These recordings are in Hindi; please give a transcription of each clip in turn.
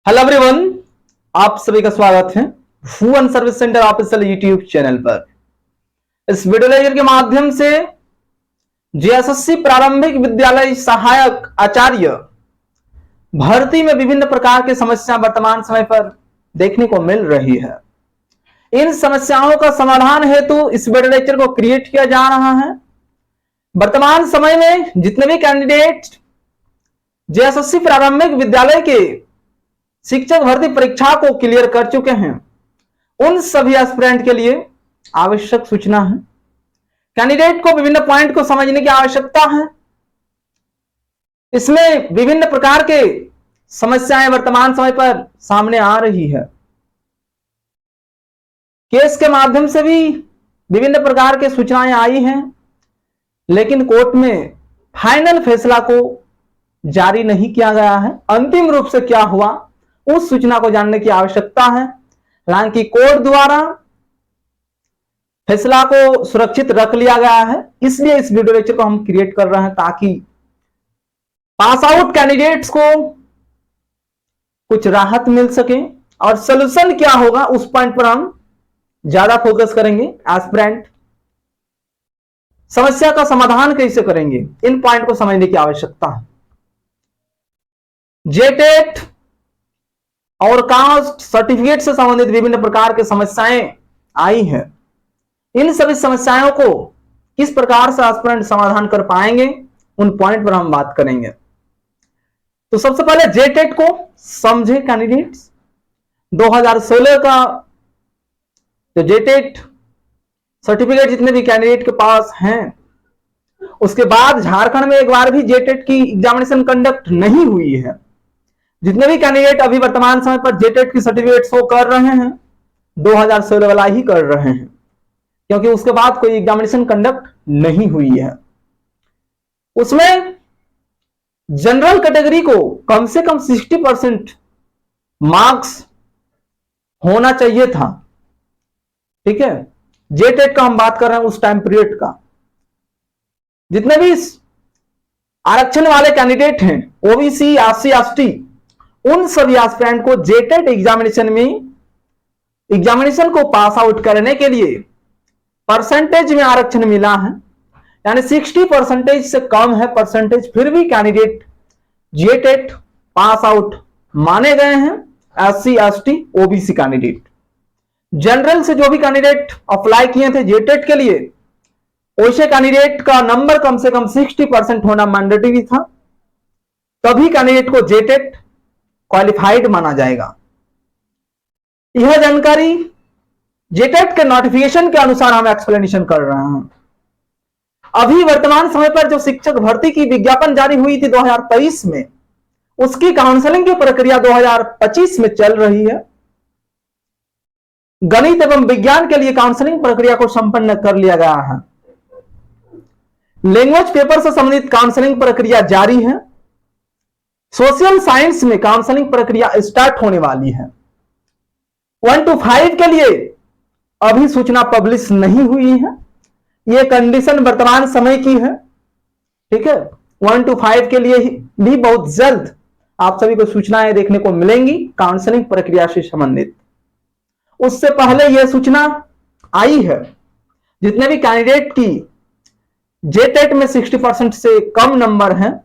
हेलो एवरीवन, आप सभी का स्वागत है Bhuvan service centre official YouTube channel पर। इस वीडियो लेक्चर के माध्यम से जेएसएससी प्रारंभिक विद्यालय सहायक आचार्य भर्ती में विभिन्न प्रकार की समस्या वर्तमान समय पर देखने को मिल रही है। इन समस्याओं का समाधान हेतु इस वीडियो लेक्चर को क्रिएट किया जा रहा है। वर्तमान समय में जितने भी कैंडिडेट जेएसएससी प्रारंभिक विद्यालय के शिक्षक भर्ती परीक्षा को क्लियर कर चुके हैं, उन सभी एस्पिरेंट के लिए आवश्यक सूचना है। कैंडिडेट को विभिन्न पॉइंट को समझने की आवश्यकता है। इसमें विभिन्न प्रकार के समस्याएं वर्तमान समय पर सामने आ रही है। केस के माध्यम से भी विभिन्न प्रकार के सूचनाएं आई हैं, लेकिन कोर्ट में फाइनल फैसला को जारी नहीं किया गया है। अंतिम रूप से क्या हुआ उस सूचना को जानने की आवश्यकता है। हालांकि कोर्ट द्वारा फैसला को सुरक्षित रख लिया गया है, इसलिए इस वीडियो लेक्चर को हम क्रिएट कर रहे हैं ताकि पास आउट कैंडिडेट्स को कुछ राहत मिल सके और सॉल्यूशन क्या होगा उस पॉइंट पर हम ज्यादा फोकस करेंगे। एस्पिरेंट समस्या का समाधान कैसे करेंगे, इन पॉइंट को समझने की आवश्यकता है। जेटेट और कास्ट सर्टिफिकेट से संबंधित विभिन्न प्रकार की समस्याएं आई हैं। इन सभी समस्याओं को किस प्रकार से एस्पिरेंट समाधान कर पाएंगे, उन पॉइंट पर हम बात करेंगे। तो सबसे पहले जेटेट को समझे कैंडिडेट्स। 2016 का जो जेटेट सर्टिफिकेट जितने भी कैंडिडेट के पास हैं, उसके बाद झारखंड में एक बार भी जेटेट की एग्जामिनेशन कंडक्ट नहीं हुई है। जितने भी कैंडिडेट अभी वर्तमान समय पर जेटेट की सर्टिफिकेट शो कर रहे हैं 2016 वाला ही कर रहे हैं, क्योंकि उसके बाद कोई एग्जामिनेशन कंडक्ट नहीं हुई है। उसमें जनरल कैटेगरी को कम से कम 60% मार्क्स होना चाहिए था। ठीक है, जेटेट का हम बात कर रहे हैं उस टाइम पीरियड का। जितने भी आरक्षण वाले कैंडिडेट हैं, ओबीसी, एससी, एसटी, उन सभी एस्पिरेंट को जेटेट एग्जामिनेशन को पास आउट करने के लिए परसेंटेज में आरक्षण मिला है, यानी 60% से कम है परसेंटेज, फिर भी कैंडिडेट जेटेट पास आउट माने गए हैं। SC, ST, OBC candidate. General से जो भी कैंडिडेट अप्लाई किए थे जेटेट के लिए, वैसे कैंडिडेट का नंबर कम से कम 60% होना मैंडेटरी था, तभी कैंडिडेट को जेटेट क्वालिफाइड माना जाएगा। यह जानकारी जेटेट के नोटिफिकेशन के अनुसार हम एक्सप्लेनेशन कर रहे हैं। अभी वर्तमान समय पर जो शिक्षक भर्ती की विज्ञापन जारी हुई थी 2023 में, उसकी काउंसलिंग की प्रक्रिया 2025 में चल रही है। गणित एवं विज्ञान के लिए काउंसलिंग प्रक्रिया को संपन्न कर लिया गया है। लैंग्वेज पेपर से संबंधित काउंसलिंग प्रक्रिया जारी है। सोशल साइंस में काउंसलिंग प्रक्रिया स्टार्ट होने वाली है। 1 to 5 के लिए अभी सूचना पब्लिश नहीं हुई है, यह कंडीशन वर्तमान समय की है। ठीक है, 1 to 5 के लिए भी बहुत जल्द आप सभी को सूचनाएं देखने को मिलेंगी काउंसलिंग प्रक्रिया से संबंधित। उससे पहले यह सूचना आई है, जितने भी कैंडिडेट की जेटेट में 60% से कम नंबर है,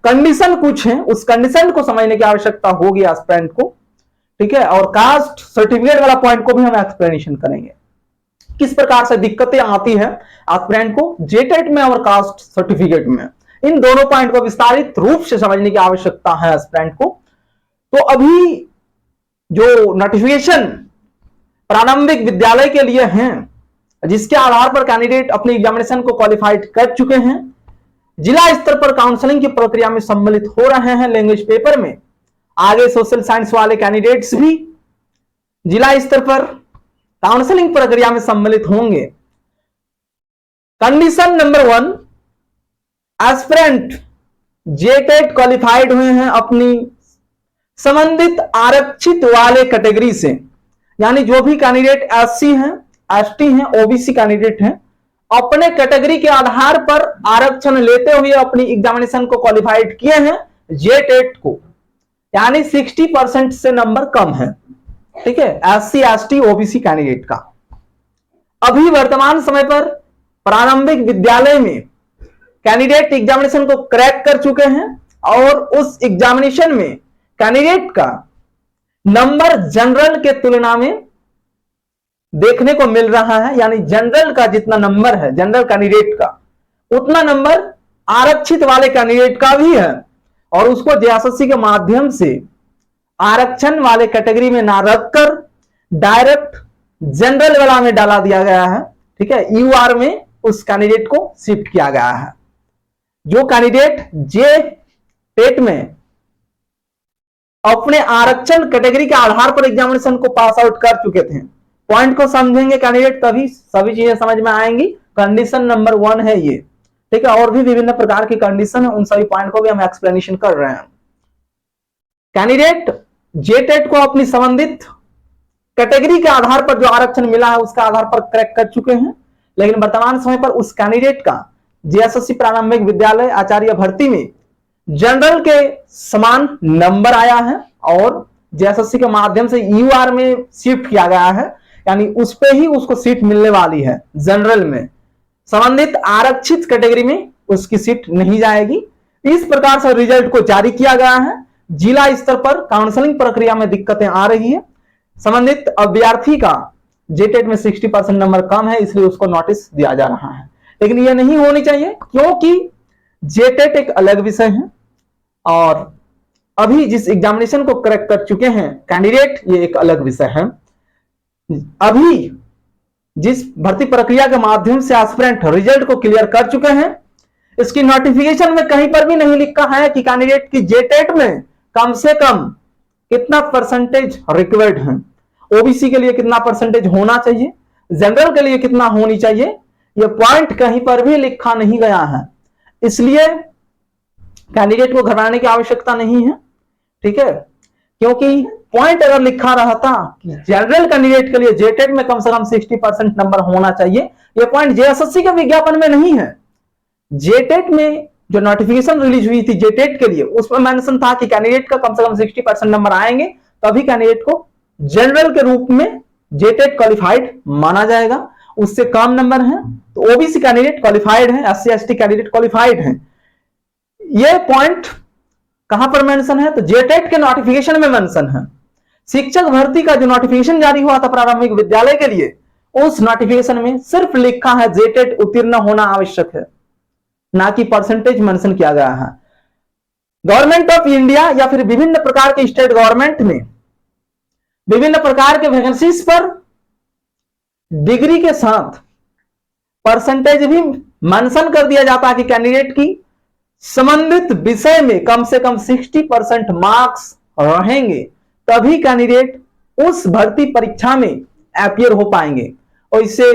कंडीशन कुछ है, उस कंडीशन को समझने की आवश्यकता होगी एस्पिरेंट को। ठीक है, और कास्ट सर्टिफिकेट वाला पॉइंट को भी हम एक्सप्लेनेशन करेंगे, किस प्रकार से दिक्कतें आती है एस्पिरेंट को जेटेट में और कास्ट सर्टिफिकेट में। इन दोनों पॉइंट को विस्तारित रूप से समझने की आवश्यकता है एस्पिरेंट को। तो अभी जो नोटिफिकेशन प्रारंभिक विद्यालय के लिए हैं, जिसके आधार पर कैंडिडेट अपनी एग्जामिनेशन को क्वालिफाइड कर चुके हैं, जिला स्तर पर काउंसलिंग की प्रक्रिया में सम्मिलित हो रहे हैं लैंग्वेज पेपर में। आगे सोशल साइंस वाले कैंडिडेट्स भी जिला स्तर पर काउंसलिंग प्रक्रिया में सम्मिलित होंगे। Condition number 1, aspirant JTET qualified हुए हैं अपनी संबंधित आरक्षित वाले कैटेगरी से, यानी जो भी कैंडिडेट एससी हैं, एसटी हैं, ओबीसी कैंडिडेट हैं, अपने कैटेगरी के आधार पर आरक्षण लेते हुए अपनी एग्जामिनेशन को क्वालिफाइड किए हैं जेटेट को, यानी 60% से नंबर कम है, ठीक है, SC ST OBC कैंडिडेट का। अभी वर्तमान समय पर प्रारंभिक विद्यालय में कैंडिडेट एग्जामिनेशन को क्रैक कर चुके हैं और उस एग्जामिनेशन में कैंडिडेट का नंबर जनरल के तुलना में देखने को मिल रहा है, यानी जनरल का जितना नंबर है जनरल कैंडिडेट का, उतना नंबर आरक्षित वाले कैंडिडेट का भी है, और उसको जेएसएससी के माध्यम से आरक्षण वाले कैटेगरी में ना रखकर डायरेक्ट जनरल वाला में डाला दिया गया है, ठीक है, यूआर में उस कैंडिडेट को शिफ्ट किया गया है। जो कैंडिडेट जे टेट में अपने आरक्षण कैटेगरी के आधार पर एग्जामिनेशन को पास आउट कर चुके थे, पॉइंट को समझेंगे कैंडिडेट तभी सभी चीजें समझ में आएंगी। कंडीशन नंबर 1 है ये, ठीक है, और भी विभिन्न प्रकार की कंडीशन है, उन सभी पॉइंट को भी हम एक्सप्लेनेशन कर रहे हैं। कैंडिडेट जेटेट को अपनी संबंधित कैटेगरी के आधार पर जो आरक्षण मिला है उसके आधार पर क्रैक कर चुके हैं, लेकिन वर्तमान समय पर उस कैंडिडेट का जेएसएससी प्रारंभिक विद्यालय आचार्य भर्ती में जनरल के समान नंबर आया है और जेएसएससी के माध्यम से यूआर में शिफ्ट किया गया है, यानी उस पे ही उसको सीट मिलने वाली है। जनरल में संबंधित आरक्षित कैटेगरी में उसकी सीट नहीं जाएगी। इस प्रकार से रिजल्ट को जारी किया गया है। जिला स्तर पर काउंसलिंग प्रक्रिया में दिक्कतें आ रही है। संबंधित अभ्यर्थी का जेटेट में 60% नंबर कम है, इसलिए उसको नोटिस दिया जा रहा है, लेकिन यह नहीं होनी चाहिए क्योंकि जेटेट एक अलग विषय है और अभी जिस एग्जामिनेशन को क्रैक कर चुके हैं कैंडिडेट, ये एक अलग विषय है। अभी जिस भर्ती प्रक्रिया के माध्यम से एस्पिरेंट रिजल्ट को क्लियर कर चुके हैं, इसकी नोटिफिकेशन में कहीं पर भी नहीं लिखा है कि कैंडिडेट की जेटेट में कम से कम कितना परसेंटेज रिक्वायर्ड है, ओबीसी के लिए कितना परसेंटेज होना चाहिए, जनरल के लिए कितना होनी चाहिए, यह पॉइंट कहीं पर भी लिखा नहीं गया है। इसलिए कैंडिडेट को घबराने की आवश्यकता नहीं है, ठीक है, क्योंकि पॉइंट अगर लिखा रहता कि जनरल कैंडिडेट के लिए जेटेट में कम से कम 60% नंबर होना चाहिए, यह पॉइंट जेएसएससी के विज्ञापन में नहीं है। जेटेट में जो नोटिफिकेशन रिलीज हुई थी जेटेट के लिए, उसमें मेंशन था कि कैंडिडेट का कम से कम 60% नंबर आएंगे तभी कैंडिडेट को जनरल के रूप में जेटेट क्वालिफाइड माना जाएगा। उससे कम नंबर है तो ओबीसी कैंडिडेट क्वालिफाइड है, एससी एसटी कैंडिडेट क्वालिफाइड है। यह पॉइंट कहां पर मेंशन है तो जेटेट के नोटिफिकेशन में मेंशन है। शिक्षक भर्ती का जो नोटिफिकेशन जारी हुआ था प्रारंभिक विद्यालय के लिए, उस नोटिफिकेशन में सिर्फ लिखा है जेटेट उत्तीर्ण होना आवश्यक है, ना कि परसेंटेज मेंशन किया गया है। गवर्नमेंट ऑफ इंडिया या फिर विभिन्न प्रकार के स्टेट गवर्नमेंट में विभिन्न प्रकार के वैकेंसीज पर डिग्री के साथ परसेंटेज भी मेंशन कर दिया जाता है कि कैंडिडेट की संबंधित विषय में कम से कम 60% मार्क्स रहेंगे तभी कैंडिडेट उस भर्ती परीक्षा में अपीयर हो पाएंगे। और इससे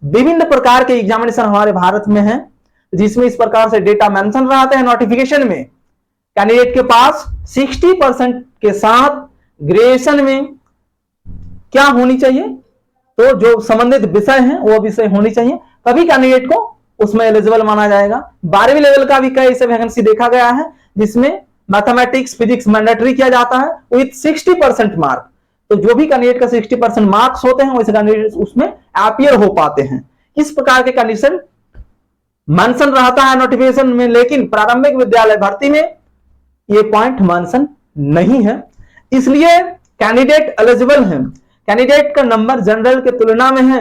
विभिन्न प्रकार के एग्जामिनेशन हमारे भारत में हैं जिसमें इस प्रकार से डेटा मेंशन रहते हैं नोटिफिकेशन में। कैंडिडेट के पास 60% के साथ ग्रेजुएशन में क्या होनी चाहिए, तो जो संबंधित विषय है वो विषय होनी चाहिए, तभी कैंडिडेट को उसमें एलिजिबल माना जाएगा। 12वीं लेवल का भी कई ऐसे वैकेंसी देखा गया है जिसमें मैथमेटिक्स फिजिक्स मैंडेटरी किया जाता है विथ 60% मार्क। तो जो भी कैंडिडेट का 60% मार्क्स होते हैं वैसे कैंडिडेट उसमें अपीयर हो पाते हैं। इस प्रकार के कंडीशन मेंशन रहता है नोटिफिकेशन में, लेकिन प्रारंभिक विद्यालय भर्ती में ये पॉइंट मेंशन नहीं है, इसलिए कैंडिडेट एलिजिबल है। कैंडिडेट का नंबर जनरल के तुलना में है,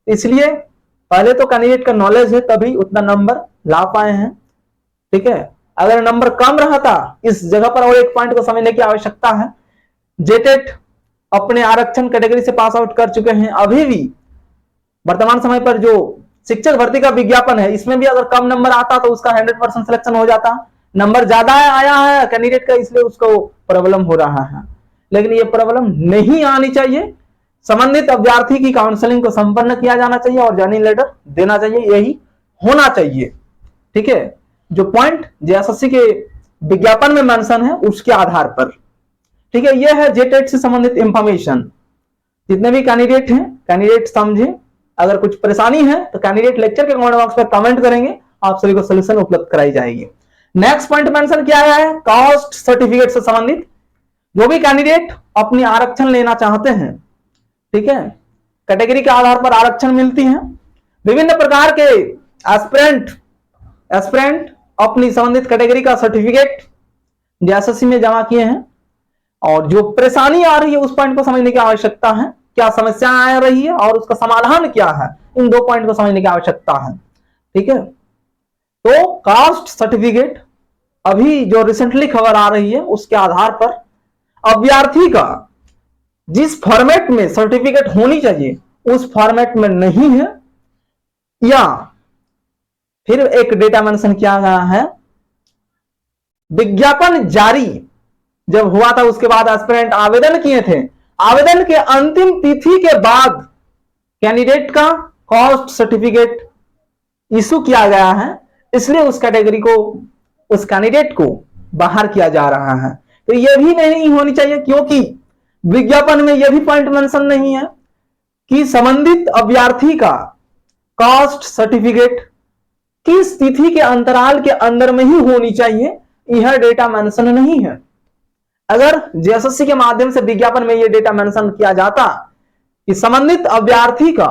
इसलिए पहले तो कैंडिडेट का नॉलेज है तभी उतना नंबर ला पाए हैं, ठीक है। अगर नंबर कम रहता, इस जगह पर और एक पॉइंट को समझने की आवश्यकता है, जेटेट अपने आरक्षण कैटेगरी से पास आउट कर चुके हैं। अभी भी वर्तमान समय पर जो शिक्षक भर्ती का विज्ञापन है इसमें भी अगर कम नंबर आता तो उसका 100% सिलेक्शन हो जाता। नंबर ज्यादा आया है कैंडिडेट का, इसलिए उसको प्रॉब्लम हो रहा है, लेकिन ये प्रॉब्लम नहीं आनी चाहिए। संबंधित अभ्यर्थी की काउंसलिंग को संपन्न किया जाना चाहिए और ज्वाइनिंग लेटर देना चाहिए, यही होना चाहिए, ठीक है। जो पॉइंट जेएसएससी के विज्ञापन में मेंशन है उसके आधार पर, ठीक है। यह है जेटेट से संबंधित इंफॉर्मेशन। जितने भी कैंडिडेट हैं कैंडिडेट समझे, अगर कुछ परेशानी है तो कैंडिडेट लेक्चर के कमेंट बॉक्स में कमेंट करेंगे, आप सभी को सोल्यूशन उपलब्ध कराई जाएगी। नेक्स्ट पॉइंट मेंशन किया गया है कास्ट सर्टिफिकेट से संबंधित। जो भी कैंडिडेट अपनी आरक्षण लेना चाहते हैं, ठीक है, कैटेगरी के आधार पर आरक्षण मिलती है। विभिन्न प्रकार के एस्पिरेंट अपनी संबंधित कैटेगरी का सर्टिफिकेट जेएसएससी में जमा किए हैं, और जो परेशानी आ रही है उस पॉइंट को समझने की आवश्यकता है, क्या समस्या आ रही है और उसका समाधान क्या है, इन दो पॉइंट को समझने की आवश्यकता है। ठीक है, तो कास्ट सर्टिफिकेट अभी जो रिसेंटली खबर आ रही है उसके आधार पर अभ्यर्थी का जिस फॉर्मेट में सर्टिफिकेट होनी चाहिए उस फॉर्मेट में नहीं है, या फिर एक डेटा मेंशन किया गया है, विज्ञापन जारी जब हुआ था उसके बाद एस्पिरेंट आवेदन किए थे, आवेदन के अंतिम तिथि के बाद कैंडिडेट का कास्ट सर्टिफिकेट इशू किया गया है, इसलिए उस कैटेगरी को, उस कैंडिडेट को बाहर किया जा रहा है। तो यह भी नहीं होनी चाहिए, क्योंकि विज्ञापन में यह भी पॉइंट मेंशन नहीं है कि संबंधित अभ्यर्थी का कास्ट सर्टिफिकेट किस तिथि के अंतराल के अंदर में ही होनी चाहिए, यह डेटा मेंशन नहीं है। अगर जेएसएससी के माध्यम से विज्ञापन में यह डेटा मेंशन किया जाता कि संबंधित अभ्यर्थी का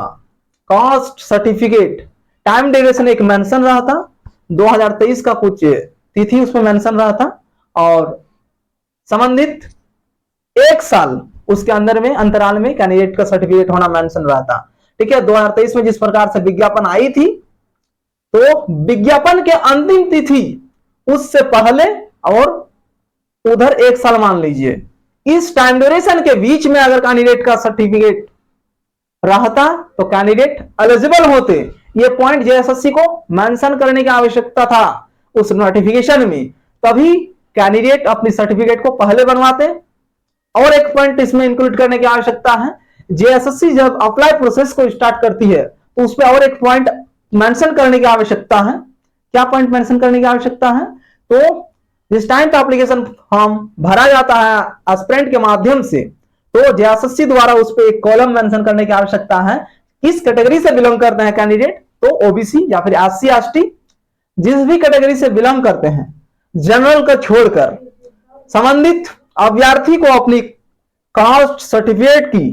कास्ट सर्टिफिकेट टाइम ड्यूरेशन एक मेंशन रहा था, 2023 का कुछ तिथि उसमें मेंशन रहा था, और संबंधित एक साल उसके अंदर में अंतराल में कैंडिडेट का सर्टिफिकेट होना मेंशन रहा था। ठीक है, 2023 में जिस प्रकार से विज्ञापन आई थी, तो विज्ञापन के अंतिम तिथि उससे पहले और उधर एक साल मान लीजिए, इस टाइम ड्यूरेशन के बीच में अगर कैंडिडेट का सर्टिफिकेट रहता तो कैंडिडेट एलिजिबल होते। ये पॉइंट जेएसएससी को मेंशन करने की आवश्यकता था उस नोटिफिकेशन में, तभी कैंडिडेट अपनी सर्टिफिकेट को पहले बनवाते। और एक पॉइंट इसमें इंक्लूड करने की आवश्यकता है, जेएसएससी जब अप्लाई प्रोसेस को स्टार्ट करती है तो उस पर और एक पॉइंट मेंशन करने की आवश्यकता है। क्या पॉइंट मेंशन करने की आवश्यकता है? तो जिस टाइम पे एप्लीकेशन फॉर्म भरा जाता है एस्पिरेंट के माध्यम से, तो जेएसएससी द्वारा उस पर एक कॉलम मेंशन करने की आवश्यकता है, किस कैटेगरी से बिलोंग करते हैं कैंडिडेट, तो ओबीसी या फिर एससी एसटी, जिस भी कैटेगरी से बिलोंग करते हैं, जनरल का छोड़कर संबंधित अभ्यर्थी को अपनी कास्ट सर्टिफिकेट की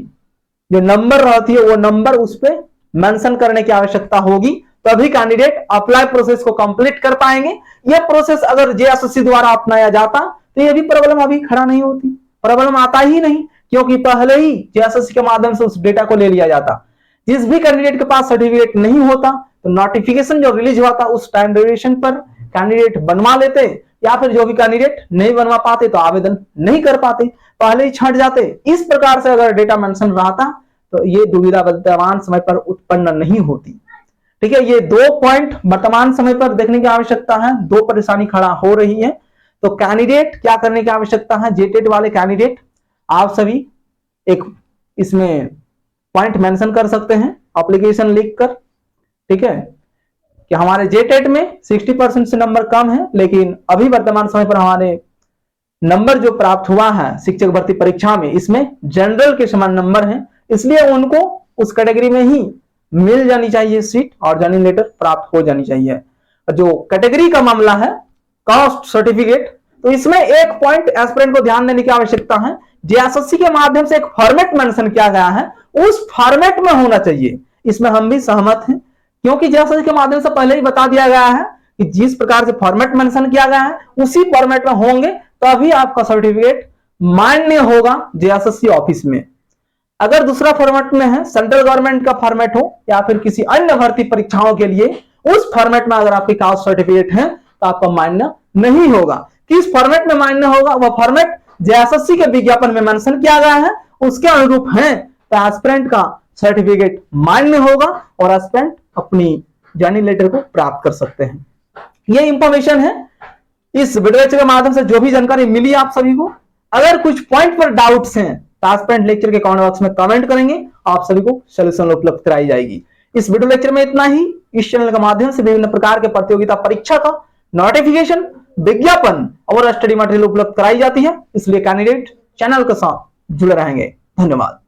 जो नंबर रहती है वो नंबर उस पर मेंशन करने की आवश्यकता होगी, तभी कैंडिडेट अप्लाई प्रोसेस को कंप्लीट कर पाएंगे। यह प्रोसेस अगर जेएसएससी द्वारा अपनाया जाता तो यह भी प्रॉब्लम अभी खड़ा नहीं होती, प्रॉब्लम आता ही नहीं, क्योंकि पहले ही जेएसएससी के माध्यम से उस डेटा को ले लिया जाता। जिस भी कैंडिडेट के पास सर्टिफिकेट नहीं होता तो नोटिफिकेशन जो रिलीज हुआ था उस टाइम ड्यूरेशन पर कैंडिडेट बनवा लेते, या फिर जो भी कैंडिडेट नहीं बनवा पाते तो आवेदन नहीं कर पाते, पहले ही छट जाते। इस प्रकार से अगर डेटा मेंशन रहता तो ये दुविधा वर्तमान समय पर उत्पन्न नहीं होती। ठीक है, ये दो पॉइंट वर्तमान समय पर देखने की आवश्यकता है, दो परेशानी खड़ा हो रही है। तो कैंडिडेट क्या करने की आवश्यकता है, जेटेट वाले कैंडिडेट आप सभी एक इसमें पॉइंट मेंशन कर सकते हैं एप्लीकेशन लिख कर, ठीक है, कि हमारे जेटेट में 60% से नंबर कम है, लेकिन अभी वर्तमान समय पर हमारे नंबर जो प्राप्त हुआ है शिक्षक भर्ती परीक्षा में, इसमें जनरल के समान नंबर है, इसलिए उनको उस कैटेगरी में ही मिल जानी चाहिए सीट और ज्वाइनिंग लेटर प्राप्त हो जानी चाहिए। जो कैटेगरी का मामला है कास्ट सर्टिफिकेट, तो इसमें एक पॉइंट एस्पिरेंट को ध्यान देने की आवश्यकता है, जेएसएससी के माध्यम से एक फॉर्मेट मेंशन किया गया है, उस फॉर्मेट में होना चाहिए। इसमें हम भी सहमत हैं, क्योंकि जेएसएससी के माध्यम से पहले ही बता दिया गया है कि जिस प्रकार से फॉर्मेट मेंशन किया गया है उसी फॉर्मेट में होंगे, तभी आपका सर्टिफिकेट मान्य होगा जेएसएससी ऑफिस में। अगर दूसरा फॉर्मेट में है, सेंट्रल गवर्नमेंट का फॉर्मेट हो या फिर किसी अन्य भर्ती परीक्षाओं के लिए, उस फॉर्मेट में अगर आपके कास्ट सर्टिफिकेट है तो आपका मान्य नहीं होगा। किस फॉर्मेट में मान्य होगा, वह फॉर्मेट जेएसएससी के विज्ञापन में मेंशन किया गया है उसके अनुरूप है तो एस्पिरेंट का सर्टिफिकेट मान्य होगा और एस्पिरेंट अपनी ज्वाइनिंग लेटर को प्राप्त कर सकते हैं। यह इंफॉर्मेशन है, इस वीडियो लेक्चर के माध्यम से जो भी जानकारी मिली आप सभी को। अगर कुछ पॉइंट पर डाउट्स हैं तो एस्पिरेंट लेक्चर के कमेंट बॉक्स में कमेंट करेंगे, आप सभी को सॉल्यूशन उपलब्ध कराई जाएगी। इस वीडियो लेक्चर में इतना ही। इस चैनल के माध्यम से विभिन्न प्रकार के प्रतियोगिता परीक्षा का नोटिफिकेशन, विज्ञापन और स्टडी मटेरियल उपलब्ध कराई जाती है, इसलिए कैंडिडेट चैनल के साथ जुड़े रहेंगे। धन्यवाद।